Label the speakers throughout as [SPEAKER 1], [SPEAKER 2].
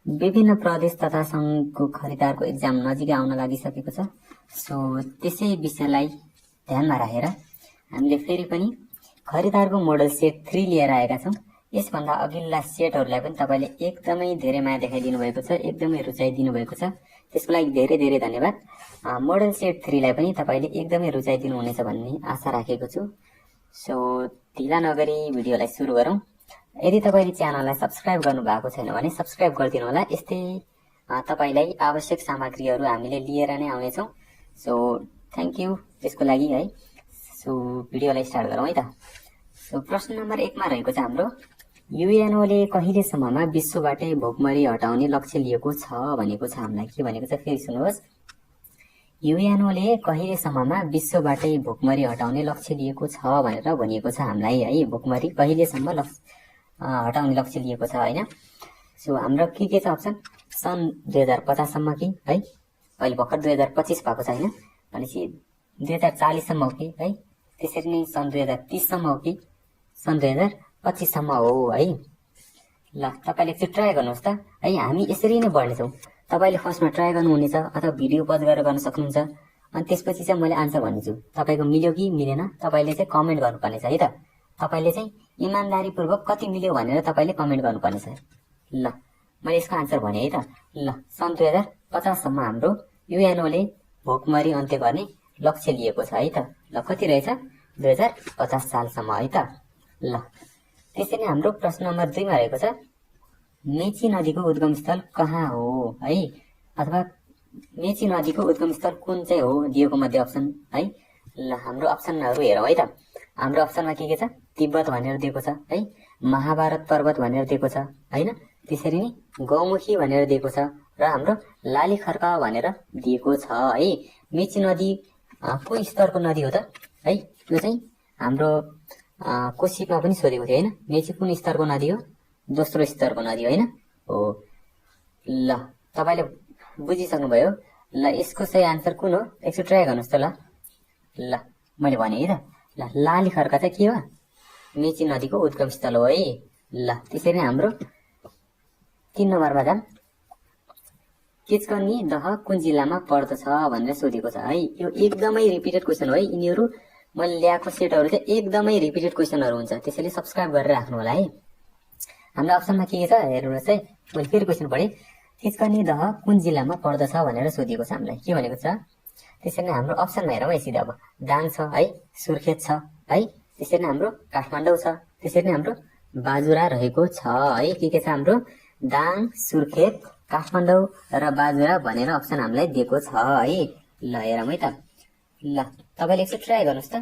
[SPEAKER 1] विभिन्न प्रदेश तथा संघको खरिदारको एक्जाम नजिकै आउन लागिसकेको छ। सो त्यसै विषयलाई ध्यानमा राखेर हामीले फेरि पनि खरिदारको मोडल सेट 3 लिएर आएका छौँ। यसभन्दा अघिल्ला सेटहरूलाई पनि तपाईँले एकदमै धेरै माया देखाइदिनु भएको छ, एकदमै रुचाइदिनु भएको छ। त्यसको लागि धेरै धेरै धन्यवाद। मोडल सेट 3 लाई पनि तपाईँले एकदमै रुचाइदिनु हुनेछ भन्ने आशा राखेको छु। सो ढिला नगरी भिडियोलाई सुरु गरौँ। यदि तपाईँले च्यानललाई सब्स्क्राइब गर्नु भएको छैन भने सब्स्क्राइब गरिदिनु होला। यस्तै तपाईँलाई आवश्यक सामग्रीहरू हामीले लिएर नै आउनेछौँ। सो थ्याङ्क यू त्यसको लागि है। सो भिडियोलाई स्टार्ट गरौँ है त। सो प्रश्न नम्बर 1 मा रहेको छ हाम्रो युएनओले कहिलेसम्ममा विश्वबाटै भोकमरी हटाउने लक्ष्य लिएको छ भनेको छ। हामीलाई के भनेको छ फेरि सुन्नुहोस्। युएनओले कहिलेसम्ममा विश्वबाटै भोकमरी हटाउने लक्ष्य लिएको छ भनेर भनिएको छ हामीलाई है। भोकमरी कहिलेसम्म हटाउने लक्ष्य लिएको छ हैन। सो हाम्रो के छ अप्सन सन् 2050 सम्म कि है। अहिले भर्खर 2025 भएको छ हैन, भनेपछि 2040 सम्म हो कि है। त्यसरी नै सन् 2030 सम्म हो कि सन् 2025 सम्म हो है। ल तपाईले एकचोटि ट्राई गर्नुहोस् त है। हामी यसरी नै बढ्नेछौँ। तपाईले फर्स्टमा ट्राई गर्नुहुनेछ अथवा भिडियो पज गरेर गर्न सक्नुहुन्छ। अनि त्यसपछि चाहिँ मैले आन्सर भन्नेछु। तपाईको मिल्यो कि मिलेन तपाईले चाहिँ कमेन्ट गर्नुपर्नेछ है त। तपाईले चाहिँ इमानदारीपूर्वक कति मिल्यो भनेर तपाईले कमेन्ट गर्नुपर्नेछ। ल मैले यसको आन्सर भने है त। ल सन् 2050 सम्म हाम्रो युएनओले भोकमरी अन्त्य गर्ने लक्ष्य लिएको छ है त। ल कति रहेछ 2050 सालसम्म है त। ल त्यसरी नै हाम्रो प्रश्न नम्बर 2 मा रहेको छ मेची नदीको उद्गम स्थल कहाँ हो है, अथवा मेची नदीको उद्गम स्थल कुन चाहिँ हो दिएको मध्ये अप्सन है। ल हाम्रो अप्सनहरु हेरौँ है त। हाम्रो अप्सनमा के छ तिब्बत भनेर दिएको छ है, महाभारत पर्वत भनेर दिएको छ हैन, त्यसरी नै गौमुखी भनेर दिएको छ र हाम्रो लालीखर्क भनेर दिएको छ है। मेची नदी कुन स्तरको नदी हो त है। यो चाहिँ हाम्रो कोशीमा पनि सोधेको थियो हैन। मेची कुन स्तरको नदी हो, दोस्रो स्तरको नदी हो हैन हो। ल तपाईले बुझिसक्नु भयो। ल यसको सही आन्सर कुन हो एकचोटि ट्राई गर्नुस् त। ल मैले भने है त। ल लालीखर्क चाहिँ के हो मेची नदीको उद्गम स्थल हो है। ल त्यसरी नै हाम्रो 3 नम्बरमा जाम केचकर्नी दह कुन जिल्लामा पर्दछ भनेर सोधेको छ है। यो एकदमै रिपिटेड क्वेशन हो है। यिनीहरू मैले ल्याएको सेटहरू चाहिँ एकदमै रिपिटेड क्वेशनहरू हुन्छ, त्यसैले सब्स्क्राइब गरेर राख्नु होला है। हाम्रो अप्सनमा के छ हेर्नुहोस् है। मैले फेरि क्वेशन पढेँ केचकर्नी दह कुन जिल्लामा पर्दछ भनेर सोधिएको छ हामीलाई के भनेको छ। त्यसरी नै हाम्रो अप्सनमा हेरौँ है सिधा। अब दाङ छ है, सुर्खेत छ है, त्यसरी नै हाम्रो काठमाडौँ छ, त्यसरी नै हाम्रो बाजुरा रहेको छ है। के छ हाम्रो दाङ, सुर्खेत, काठमाडौँ र बाजुरा भनेर अप्सन हामीलाई दिएको छ है। ल हेरौँ है त। ल तपाईले एकचोटि ट्राई गर्नुहोस् त।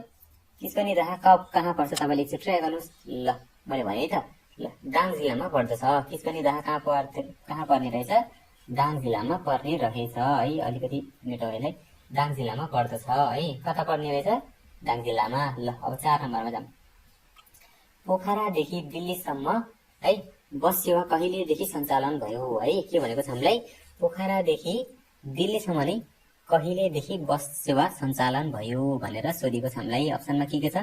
[SPEAKER 1] केचकर्नी दह कहाँ पर्छ तपाईले एकचोटि ट्राई गर्नुहोस्। ल मैले भने है त। ल दाङ जिल्लामा पर्दछ। केचकर्नी दह कहाँ पर्ने रहेछ, दाङ जिल्लामा पर्ने रहेछ है। अलिकति मेटोलाई दाङ जिल्लामा पर्दछ है। कता पर्ने रहेछ दाङ जिल्लामा। ल अब 4 नम्बरमा जाम पोखरादेखि दिल्लीसम्म है बस सेवा कहिलेदेखि सञ्चालन भयो है। के भनेको छ हामीलाई पोखरादेखि दिल्लीसम्म नै कहिलेदेखि बस सेवा सञ्चालन भयो भनेर सोधेको छ हामीलाई। अप्सनमा के छ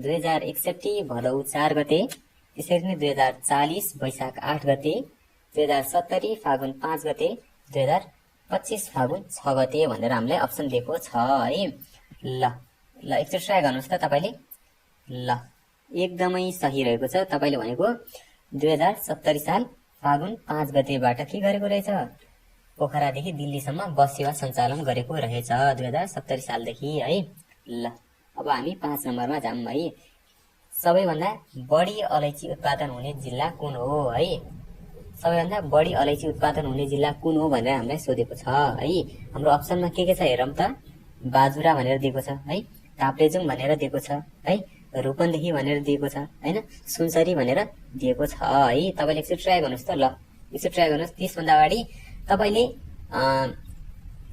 [SPEAKER 1] 2061 भदौ 4 गते, त्यसरी नै 2040 वैशाख 8 गते, 2070 फागुन 5 गते, 2025 फागुन 6 गते भनेर हामीलाई अप्सन दिएको छ है। ल एकचोटि ट्राई गर्नुहोस् त तपाईले। ल एकदमै सही रहेको छ। तपाईले भनेको 2070 साल फागुन 5 गतेबाट के गरेको रहेछ पोखरादेखि दिल्लीसम्म बस सेवा सञ्चालन गरेको रहेछ 2070 सालदेखि है। ल अब हामी 5 नम्बरमा जाम है। सबैभन्दा बढी अलैँची उत्पादन हुने जिल्ला कुन हो है। सबैभन्दा बढी अलैँची उत्पादन हुने जिल्ला कुन हो भनेर हामीलाई सोधेको छ है। हाम्रो अप्सनमा के छ हेरौँ त। बाजुरा भनेर दिएको छ है, ताप्लेजुङ भनेर दिएको छ है, रूपन्देही भनेर दिएको छ हैन, सुनसरी भनेर दिएको छ है। तपाईले एकचोटि ट्राई गर्नुहोस् त। ल एकचोटि ट्राई गर्नुहोस्। त्यसभन्दा अगाडि तपाईले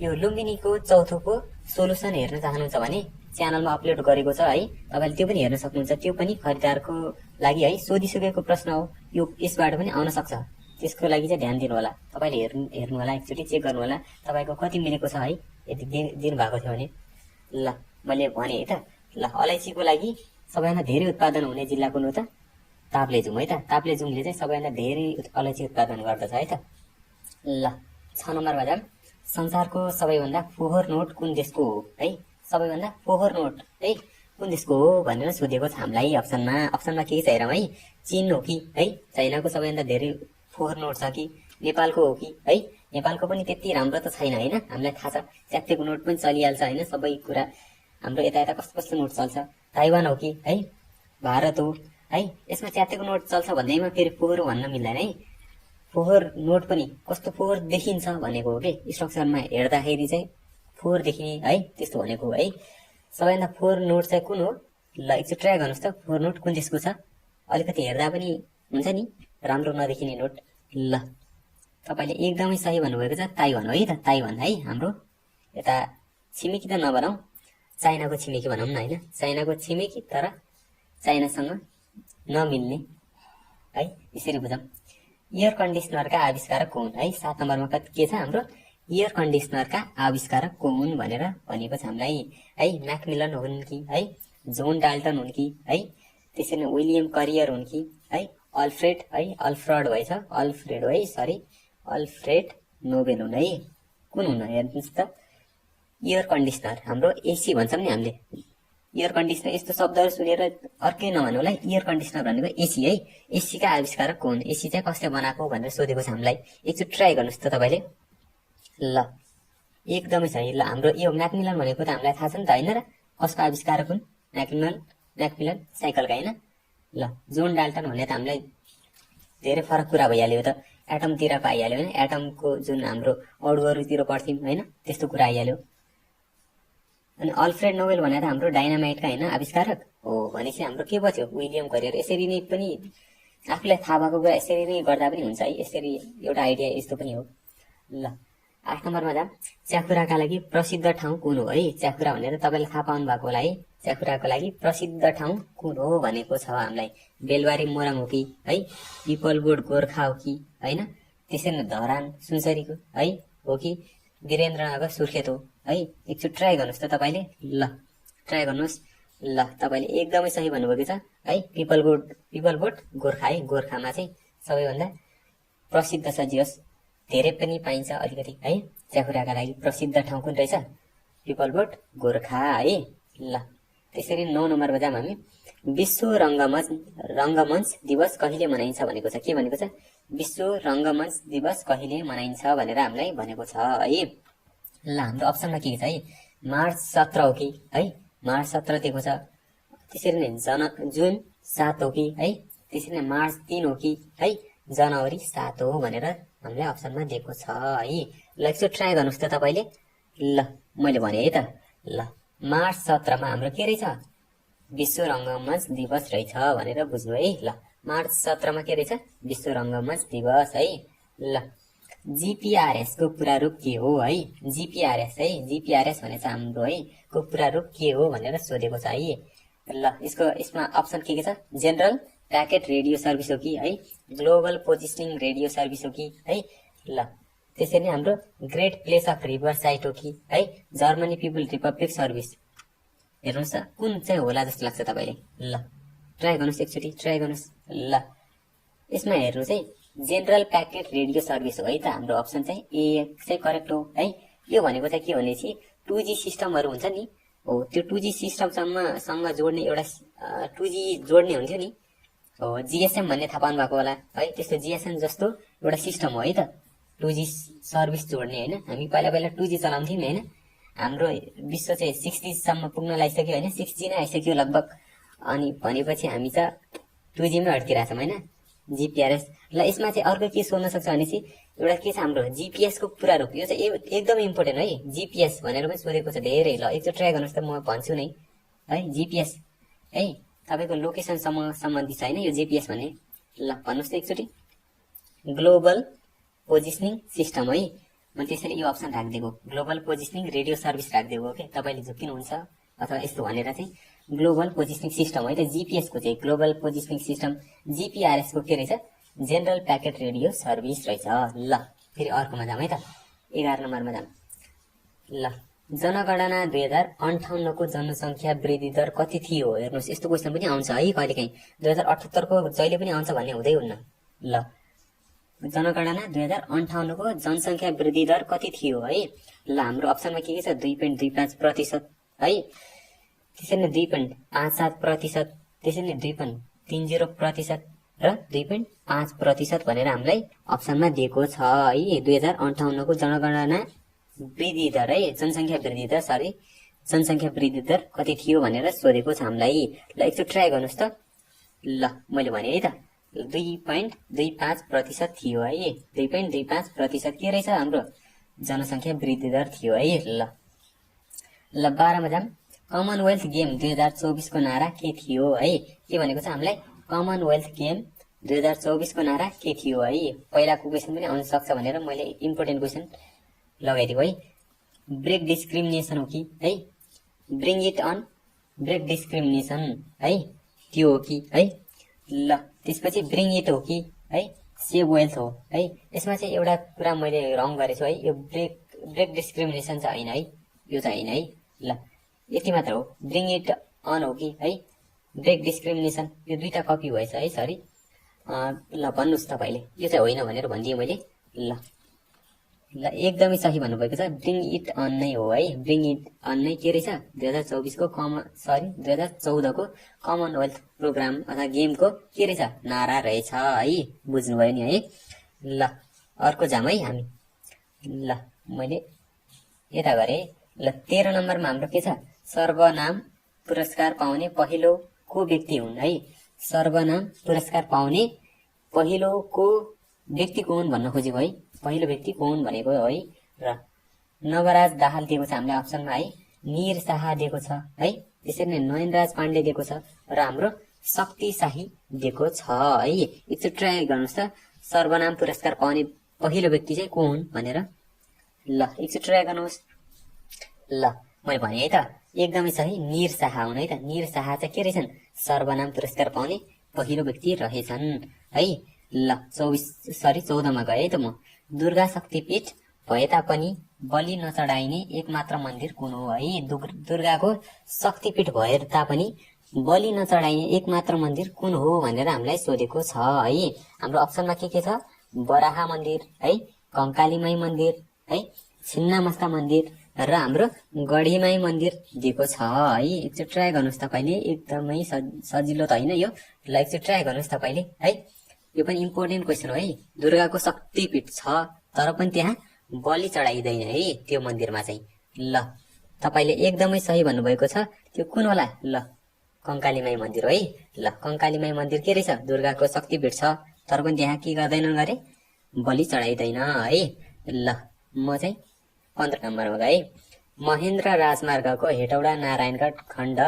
[SPEAKER 1] यो लुम्बिनीको चौथोको सोलुसन हेर्न चाहनुहुन्छ भने च्यानलमा अपलोड गरेको छ है। तपाईले त्यो पनि हेर्न सक्नुहुन्छ। त्यो पनि खरिदारको लागि है सोधिसकेको प्रश्न हो। यो यसबाट पनि आउन सक्छ, त्यसको लागि चाहिँ ध्यान दिनु होला। तपाईले हेर्नु होला, एकचोटि चेक गर्नु होला तपाईको कति मिलेको छ है यदि दिनु भएको थियो भने। ल मैले भने है त। ल अलैँचीको लागि सबैभन्दा धेरै उत्पादन हुने जिल्ला कुन हो त ताप्लेजुङ है त। ताप्लेजुङले चाहिँ सबैभन्दा धेरै अलैँची उत्पादन गर्दछ है त। ल 6 नम्बरमा जाम। संसारको सबैभन्दा फोहोर नोट कुन देशको हो है? सबैभन्दा फोहोर नोट है कुन देशको हो भनेर सोधेको छ हामीलाई अप्सनमा के छ हेरौँ है। चीन हो कि है, चाइनाको सबैभन्दा धेरै फोहोर नोट छ कि, नेपालको हो कि है? नेपालको पनि त्यति राम्रो त छैन होइन, हामीलाई थाहा छ। च्यात्तेको नोट पनि चलिहाल्छ होइन, सबै कुरा हाम्रो यता कस्तो कस्तो नोट चल्छ। ताइवान हो कि है, भारत हो है, यसमा च्यात्तेको नोट चल्छ भन्दैमा फेरि फोहोर भन्न मिल्दैन है। फोहोर नोट पनि कस्तो फोहोर देखिन्छ भनेको हो कि, स्ट्रक्चरमा हेर्दाखेरि चाहिँ फोहोर देखिने है, त्यस्तो भनेको हो है। सबैभन्दा फोहोर नोट चाहिँ कुन हो? ल एकचोटि ट्राई गर्नुहोस् त, फोहोर नोट कुन देशको छ? अलिकति हेर्दा पनि हुन्छ नि राम्रो नदेखिने नोट। ल तपाईँले एकदमै सही भन्नुभएको छ, ताइवान हो है त, ताइवान है। हाम्रो यता छिमेकी त नभनौँ, चाइनाको छिमेकी भनौँ न होइन, चाइनाको छिमेकी तर चाइनासँग नमिल्ने है, यसरी बुझौँ। एयर कन्डिसनरका आविष्कारक कोन है? 7 नम्बरमा के छ हाम्रो? एयर कन्डिसनरका आविष्कारक कोन भनेर भनेको छ हामीलाई है। म्याकमिलन हुन् कि है, जोन डाल्टन हुन् कि है, त्यसरी नै विलियम करियर हुन् कि है, अल्फ्रेड नोबेल हुन् है। कुन हुन् हेर्नुहोस् त। एयर कन्डिसनर हाम्रो एसी भन्छौँ नि हामीले, एयर कन्डिसनर यस्तो शब्दहरू सुनेर अर्कै नभन्नु होला। एयर कन्डिसनर भनेको एसी है। एसीका आविष्कारक कोन? एसी चाहिँ कसले बनाएको भनेर सोधेको छ हामीलाई। एकचोटि ट्राई गर्नुहोस् त तपाईँले। ल एकदमै सही। ल हाम्रो यो म्याकमिलन भनेको त हामीलाई थाहा छ नि त होइन र, कसको आविष्कारक हुन्? म्याकमिलन साइकलका होइन। ल जोन डाल्टन भने त हामीलाई धेरै फरक कुरा भइहाल्यो त, एटमतिरको आइहाल्यो होइन, एटमको जुन हाम्रो अणुहरूतिर पढ्थ्यौँ होइन, त्यस्तो कुरा आइहाल्यो। अनि अल्फ्रेड नोबेल भने त हाम्रो डाइनामाइटका होइन आविष्कारक हो भनेपछि हाम्रो के बच्यो? William career. यसरी नै पनि आफूलाई थाहा भएको कुरा यसरी नै गर्दा पनि हुन्छ है, यसरी एउटा आइडिया यस्तो पनि हो। ल 8 नम्बरमा जाम। च्याखुराका लागि प्रसिद्ध ठाउँ कुन हो है? च्याखुरा भनेर तपाईँले थाहा पाउनु भएको होला है। च्याखुराको लागि प्रसिद्ध ठाउँ कुन हो भनेको छ हामीलाई। बेलबारी मोरङ हो कि है, पिपलगुड गोर्खा हो कि होइन, त्यसरी नै धरान सुनसरीको है हो कि, वीरेन्द्रनगर सुर्खेत हो है। एकचोटि ट्राई गर्नुहोस् त तपाईँले। ल ट्राई गर्नुहोस्। ल तपाईँले एकदमै सही भन्नुभएको छ है, पिपलगुड गोर्खा है। गोर्खामा चाहिँ सबैभन्दा प्रसिद्ध छ, जे होस् धेरै पनि पाइन्छ अलिकति है। च्याखुराका लागि प्रसिद्ध ठाउँ कुन रहेछ? पिपलगुड गोर्खा है। ल त्यसरी 9 नम्बरमा जाम हामी। विश्व रङ्गमञ्च दिवस कहिले मनाइन्छ भनेको छ। के भनेको छ? विश्व रङ्गमञ्च दिवस कहिले मनाइन्छ भनेर हामीलाई भनेको छ है। ल हाम्रो अप्सनमा के छ है? मार्च 17 हो कि है, मार्च 17 दिएको छ। त्यसरी नै जुन 7 हो कि है, त्यसरी नै मार्च 3 हो कि है, जनवरी 7 हो भनेर हामीलाई अप्सनमा दिएको छ है। ल एकचोटि ट्राई गर्नुहोस् त तपाईँले। ल मैले भने है त। ल मार्च 17 मा हाम्रो के रहेछ? विश्व रङ्गमञ्च दिवस रहेछ भनेर बुझ्नु है। ल मार्च 17 मा के रहेछ? विश्व रङ्गमञ्च दिवस है। ल जीपीआरएस को पूरा रूप के हो है? जीपीआरएस है, जीपीआरएस भने चाहिँ हाम्रो है को पूरा रूप के हो भनेर सोधेको छ है। ल यसमा अप्सन के छ? जेनरल प्याकेट रेडियो सर्भिस हो कि है, ग्लोबल पोजिसनिङ रेडियो सर्भिस हो कि है। ल त्यसरी नै हाम्रो great place of river site हो कि है, जर्मनी पिपल रिपब्लिक सर्भिस। हेर्नुहोस् त कुन चाहिँ होला जस्तो लाग्छ तपाईँले। ल ट्राई गर्नुहोस्, एकचोटि ट्राई गर्नुहोस्। ल यसमा हेर्नु चाहिँ जेनरल प्याकेट रेडियो सर्भिस हो है त हाम्रो अप्सन चाहिँ ए चाहिँ करेक्ट हो है। यो भनेको चाहिँ के भनेपछि 2G सिस्टमहरू हुन्छ नि हो, त्यो 2G सिस्टमसँग जोड्ने एउटा 2G जोड्ने हुन्थ्यो नि हो, जिएसएम भन्ने थाहा पाउनु भएको होला है। त्यस्तो जिएसएम जस्तो एउटा सिस्टम हो है त, 2G सर्भिस जोड्ने होइन। हामी पहिला 2G चलाउँथ्यौँ होइन, हाम्रो विश्व चाहिँ 6G सम्म पुग्न लागिसक्यो होइन, 6G नै आइसक्यो लगभग। अनि भनेपछि हामी त 2G मै अड्किरहेछौँ होइन, जीपीआरएस। ल यसमा चाहिँ अर्को के सोध्न सक्छ भनेपछि एउटा के छ हाम्रो जीपीएस को पूरा रूप। यो चाहिँ एकदमै इम्पोर्टेन्ट है, जीपीएस भनेर पनि सोधेको छ धेरै। ल एकचोटि ट्राई गर्नुहोस् त, म भन्छु नै है। जीपीएस है तपाईँको लोकेसनसम्म सम्बन्धित छ होइन यो जीपीएस भन्ने। ल भन्नुहोस् त एकचोटि। ग्लोबल पोजिसनिङ सिस्टम है, म त्यसरी यो अप्सन राखिदिएको, ग्लोबल पोजिसनिङ रेडियो सर्भिस राखिदिएको हो कि, तपाईँले झुक्किनुहुन्छ अथवा यस्तो भनेर चाहिँ ग्लोबल पोजिसनिङ सिस्टम है त। जीपीएस को चाहिँ ग्लोबल पोजिसनिङ सिस्टम, जीपीआरएस को के रहेछ? जेनरल प्याकेट रेडियो सर्भिस रहेछ। ल फेरि अर्कोमा जाउँ है त, 11 नम्बरमा जाउँ। ल जनगणना 2058 को जनसङ्ख्या वृद्धि दर कति थियो? हेर्नुहोस् यस्तो क्वेसन पनि आउँछ है कहिलेकाहीँ, 2078 को जहिले पनि आउँछ भन्ने हुँदै हुन्न। ल जनगणना 2058 को जनसंख्या वृद्धि दर कति थियो है। ल हाम्रो अप्सनमा के छ 2.25% है, त्यसरी नै 2.57%, त्यसरी नै 2.30% र 2.5% भनेर हामीलाई अप्सनमा दिएको छ है। 2058 को जनगणना वृद्धि दर है, जनसंख्या वृद्धि दर कति थियो भनेर सोधेको छ हामीलाई। ल एकचोटि ट्राई गर्नुहोस् त। ल मैले भने है त 2.25% थियो है, 2.25% के रहेछ हाम्रो जनसंख्या वृद्धि दर थियो है। ल 12 मा जाम। कमनवेल्थ गेम 2024 को नारा के थियो है। के भनेको छ हामीलाई कमनवेल्थ गेम 2024 को नारा के थियो है। पहिलाको क्वेशन पनि आउन सक्छ भनेर मैले इम्पोर्टेन्ट क्वेशन लगाइदिएको है। ब्रेक डिस्क्रिमिनेसन हो कि है, bring it on break discrimination है, त्यो हो कि है। ल त्यसपछि ब्रिङ इट हो कि है, सेभ वेल्थ हो है। यसमा चाहिँ एउटा कुरा मैले रङ गरेछु है, यो ब्रेक डिस्क्रिमिनेसन चाहिँ होइन है, यो चाहिँ होइन है। ल यति मात्र हो, ब्रिङ इट अन हो कि है, ब्रेक डिस्क्रिमिनेसन, यो दुईटा कपी भएछ है, सरी। ल भन्नुहोस् तपाईले, यो चाहिँ होइन भनेर भनिदिएँ मैले। ल एकदमै सही भन्नुभएको छ, ब्रिङ इट अन नै हो है। ब्रिङ इट अन नै के रहेछ 2014 को 2014 को कमनवेल्थ प्रोग्राम अथवा गेमको के रहेछ नारा रहेछ है। बुझ्नुभयो नि है। ल अर्को जाम है हामी। ल मैले यता गरे। ल 13 नम्बरमा हाम्रो के छ, सर्वनाम पुरस्कार पाउने पहिलो को व्यक्ति हुन् है। सर्वनाम पुरस्कार पाउने पहिलो को व्यक्ति को हुन् भन्न खोजेको है। पहिलो व्यक्ति को हुन् भनेको है। र नवराज दाहाल दिएको छ हामीलाई अप्सनमा है, निर शाह दिएको छ है, त्यसरी नै नयनराज पाण्डे दिएको छ र हाम्रो शक्ति शाही दिएको छ है। एकचोटि ट्राई गर्नुहोस् त, सर्वनाम पुरस्कार पाउने पहिलो व्यक्ति चाहिँ को हुन् भनेर। ल एकचोटि ट्राई गर्नुहोस्। ल मैले भने है त, एकदमै सही, निर शाह हुन् है त। निर शाह चाहिँ के रहेछन्, सर्वनाम पुरस्कार पाउने पहिलो व्यक्ति रहेछन् है। ल 14 मा गए त म। दुर्गा शक्तिपीठ भए तापनि बलि नचढाइने एकमात्र मन्दिर कुन हो है। दुर्गाको शक्तिपीठ भए तापनि बलि नचढाइने एकमात्र मन्दिर कुन हो भनेर हामीलाई सोधेको छ है। हाम्रो अप्सनमा के छ, बराहा मन्दिर है, कंकालीमाई मन्दिर है, छिन्नामस्ता मन्दिर र हाम्रो गढीमाई मन्दिर दिएको छ है। एकचोटि ट्राई गर्नुहोस् तपाईले, एकदमै सजिलो त होइन यो। ल एकचोटि ट्राई गर्नुहोस् तपाईले है। यो पनि इम्पोर्टेन्ट क्वेसन हो है। दुर्गाको शक्तिपीठ छ तर पनि त्यहाँ बलि चढाइदैन है त्यो मन्दिरमा चाहिँ। ल तपाईले एकदमै सही भन्नुभएको छ, त्यो कुन होला। ल कंकालीमाई मन्दिर है। ल कंकालीमाई मन्दिर के रहेछ, दुर्गाको शक्तिपीठ छ तर पनि त्यहाँ के गर्दैनन् गरे, बलि चढाइदैन है। ल म चाहिँ 15 नम्बरमा गए। महेन्द्र राजमार्गको हेटौडा नारायणगढ खण्ड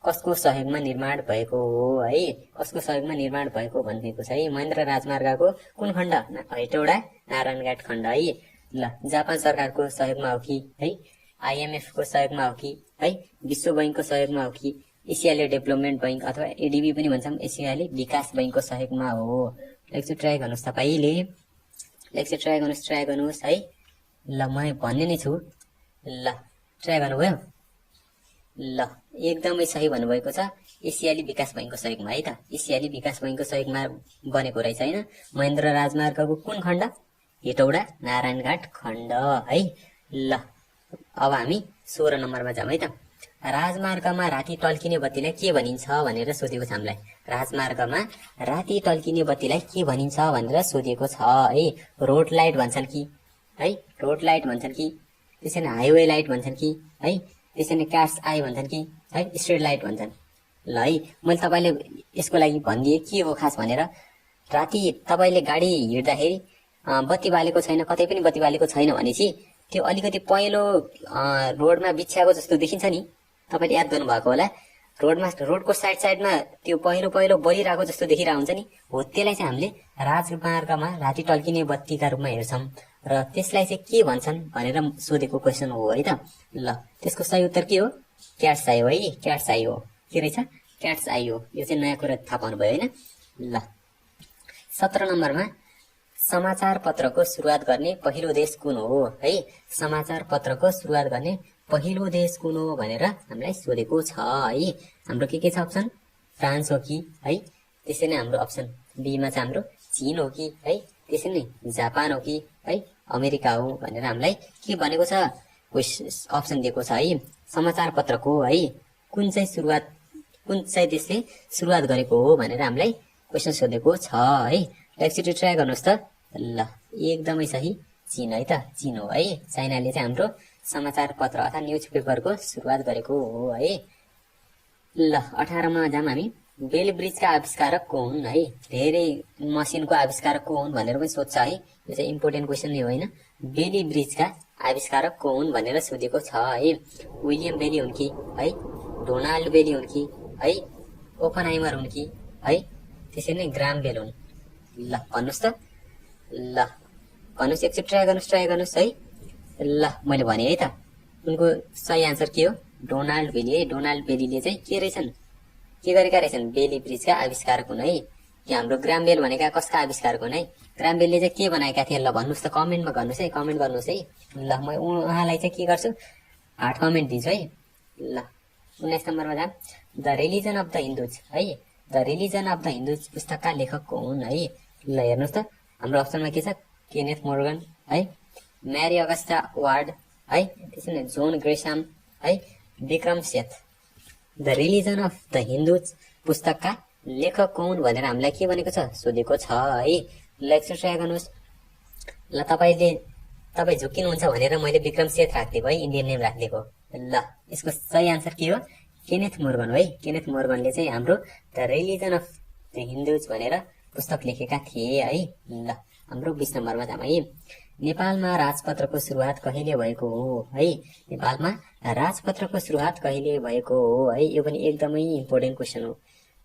[SPEAKER 1] कसको सहयोगमा निर्माण भएको हो है। कसको सहयोगमा निर्माण भएको भनेको छ है। महेन्द्र राजमार्गको कुन खण्ड, हेटौडा नारायणगढ खण्ड है। ल जापान सरकारको सहयोगमा हो कि है, IMF को सहयोगमा हो कि है, विश्व बैंकको सहयोगमा हो कि एसियाली डेभलपमेन्ट बैंक अथवा ADB पनि भन्छौँ, एसियाली विकास बैंकको सहयोगमा हो। एकचोटि ट्राई गर्नुहोस् तपाईले। एकचोटि ट्राई गर्नुहोस् है। ल म भन्ने नै छु। ल ट्राई गर्नुभयो। ल एकदमै सही भन्नुभएको छ, एसियाली विकास बैंकको सहयोगमा है त। एसियाली विकास बैंकको सहयोगमा बनेको रहेछ हैन। महेन्द्र राजमार्गको कुन खण्ड, हेटौडा नारायणघाट खण्ड है। ल अब हामी 16 नम्बरमा जाम है त। राजमार्गमा राति टल्किने बत्तीलाई के भनिन्छ भनेर सोधेको छ हामीलाई। राजमार्गमा राति टल्किने बत्तीलाई के भनिन्छ भनेर सोधेको छ है। रोड लाइट भन्छन् कि है, रोड लाइट भन्छन् कि, त्यसैले हाइवे लाइट भन्छन् कि है, त्यसैले क्याट्स आई भन्छन् कि है, स्ट्रीट लाइट भन्छन्। ल है मैले तपाईले यसको लागि भनिदिए के हो खास भनेर। राति तपाईले गाडी हिँड्दाखेरि बत्ती बालेको छैन, कतै पनि बत्ती बालेको छैन भनेपछि त्यो अलिकति पहेँलो रोडमा बिछ्याएको जस्तो देखिन्छ नि, तपाईले याद गर्नुभएको होला। रोडको साइडमा त्यो पहेँलो बलिरहेको जस्तो देखिरहेको हुन्छ नि, हो त्यसलाई चाहिँ हामीले राजमार्गमा राति टल्किने बत्तीका रूपमा हेर्छौं र त्यसलाई चाहिँ के भन्छन् भनेर सोधेको क्वेसन हो है त। ल त्यसको सही उत्तर के हो, क्याट्स आई हो है। क्याट्स आई हो, के रहेछ, क्याट्स आई हो। यो चाहिँ नयाँ कुरा थाहा पाउनु भयो हैन। ल 17 नम्बरमा समाचार पत्रको सुरुवात गर्ने पहिलो देश कुन हो है। समाचार पत्रको सुरुवात गर्ने पहिलो देश कुन हो भनेर हामीलाई सोधेको छ है। हाम्रो के छ अप्सन, फ्रान्स हो कि है, त्यसैले हाम्रो अप्सन बी मा चाहिँ हाम्रो चीन हो कि है, त्यसरी नै जापान हो कि है अमेरिका हो भनेर हामीलाई के भनेको छ, अप्सन दिएको छ है। समाचार पत्रको है कुन चाहिँ देशले सुरुवात गरेको हो भनेर हामीलाई क्वेसन सोधेको छ है। एकचोटि ट्राई गर्नुहोस् त। ल एकदमै सही, चीन है त, चीन हो है। चाइनाले चाहिँ हाम्रो समाचार पत्र अथवा न्युज पेपरको सुरुवात गरेको हो है। ल 18 मा जाम हामी। बेली ब्रिजका आविष्कारक को हुन् है। धेरै मसिनको आविष्कारक को हुन् भनेर पनि सोध्छ है। यो चाहिँ इम्पोर्टेन्ट क्वेसन नै होइन। बेली ब्रिजका आविष्कारक को हुन् भनेर सोधेको छ है। विलियम बेली हुन् कि है, डोनाल्ड बेली हुन् कि है, ओपनहाइमर हुन् कि है, त्यसरी नै ग्राम बेल हुन्। ल भन्नुहोस् त। ल भन्नुहोस्, एकचोटि ट्राई गर्नुहोस् है। ल मैले भने है त, उनको सही आन्सर के हो, डोनाल्ड बेली है। डोनाल्ड बेलीले चाहिँ के रहेछन्, के गरेका रहेछन्, बेली ब्रिजका आविष्कारक हुन् है। कि हाम्रो ग्राम बेल भनेका कसका आविष्कारक हुन् है। ग्राम बेलले चाहिँ के बनाएका थिए, ल भन्नुहोस् त, कमेन्टमा गर्नुहोस् है, कमेन्ट गर्नुहोस् है। ल म उहाँलाई चाहिँ के गर्छु, हार्ड कमेन्ट दिन्छु है। ल 19 नम्बरमा जाम। The religion of the Hindus है। The religion of the Hindus पुस्तकका लेखक को हुन् है। ल हेर्नुहोस् त, हाम्रो अप्सनमा के छ, केनेथ मोर्गन है, म्यारी अगस्टा वार्ड है, त्यसरी नै जोन ग्रेसाम है, Vikram Seth. The religion of the Hindus पुस्तकका लेखक को हुन् भनेर हामीलाई के भनेको छ, सोधेको छ है। ल एकचोटि ट्राई गर्नुहोस्। ल तपाईँ झुक्किनुहुन्छ भनेर मैले विक्रम सेठ राखिदिएको है, इन्डियन नेम राखिदिएको। ल यसको सही आन्सर के हो, केनेथ मोर्गन है। केनेथ मोर्गनले चाहिँ हाम्रो the religion of the Hindus भनेर पुस्तक लेखेका थिए है। ल हाम्रो 20 नम्बरमा जाम है। नेपालमा राजपत्रको सुरुवात कहिले भएको हो है। नेपालमा राजपत्रको सुरुवात कहिले भएको हो है। यो पनि एकदमै इम्पोर्टेन्ट क्वेसन हो।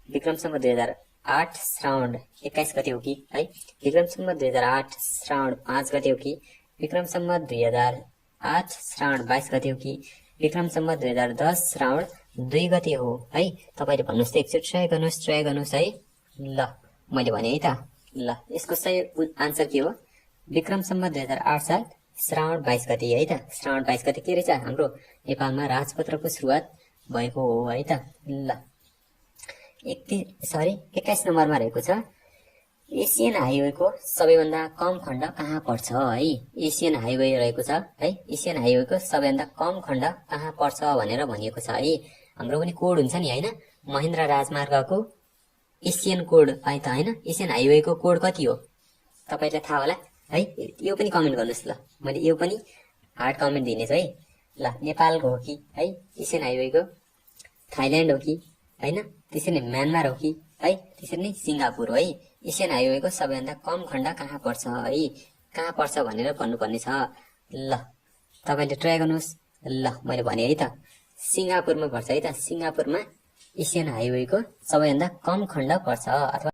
[SPEAKER 1] विक्रमसम्म 2008 श्रावण 21 गते हो कि है, विक्रमसम्म 2008 श्रावण 5 गते हो कि, विक्रमसम्म 2008 श्रावण 22 गते हो कि, विक्रमसम्म 2010 श्रावण 2 गते हो है। तपाईँले भन्नुहोस् त, एकचोटि ट्राई गर्नुहोस् है। ल मैले भने है त। ल यसको सही आन्सर के हो, विक्रमसम्म 2008 साल श्रावण 22 गते है त। श्रावण 22 गते के रहेछ, हाम्रो नेपालमा राजपत्रको सुरुवात भएको हो है त। ल 21 नम्बरमा रहेको छ, एसियन हाइवेको सबैभन्दा कम खण्ड कहाँ पर्छ है। एसियन हाइवे रहेको छ है, एसियन हाइवेको सबैभन्दा कम खण्ड कहाँ पर्छ भनेर भनिएको छ है। हाम्रो पनि कोड हुन्छ नि होइन, महेन्द्र राजमार्गको एसियन कोड है त होइन। एसियन हाइवेको कोड कति हो तपाईँलाई थाहा होला है। यो पनि कमेन्ट गर्नुहोस्। ल मैले यो पनि हार्ड कमेन्ट दिनेछु है। ल नेपालको हो कि है एसियन हाइवेको, थाइल्यान्ड हो कि होइन, त्यसरी नै म्यानमार हो कि है, त्यसरी नै सिङ्गापुर हो है। एसियन हाइवेको सबैभन्दा कम खण्ड कहाँ पर्छ है, कहाँ पर्छ भनेर भन्नुपर्ने छ। ल तपाईँले ट्राई गर्नुहोस्। ल मैले भने है त, सिङ्गापुरमा पर्छ है त। सिङ्गापुरमा एसियन हाइवेको सबैभन्दा कम खण्ड पर्छ अथवा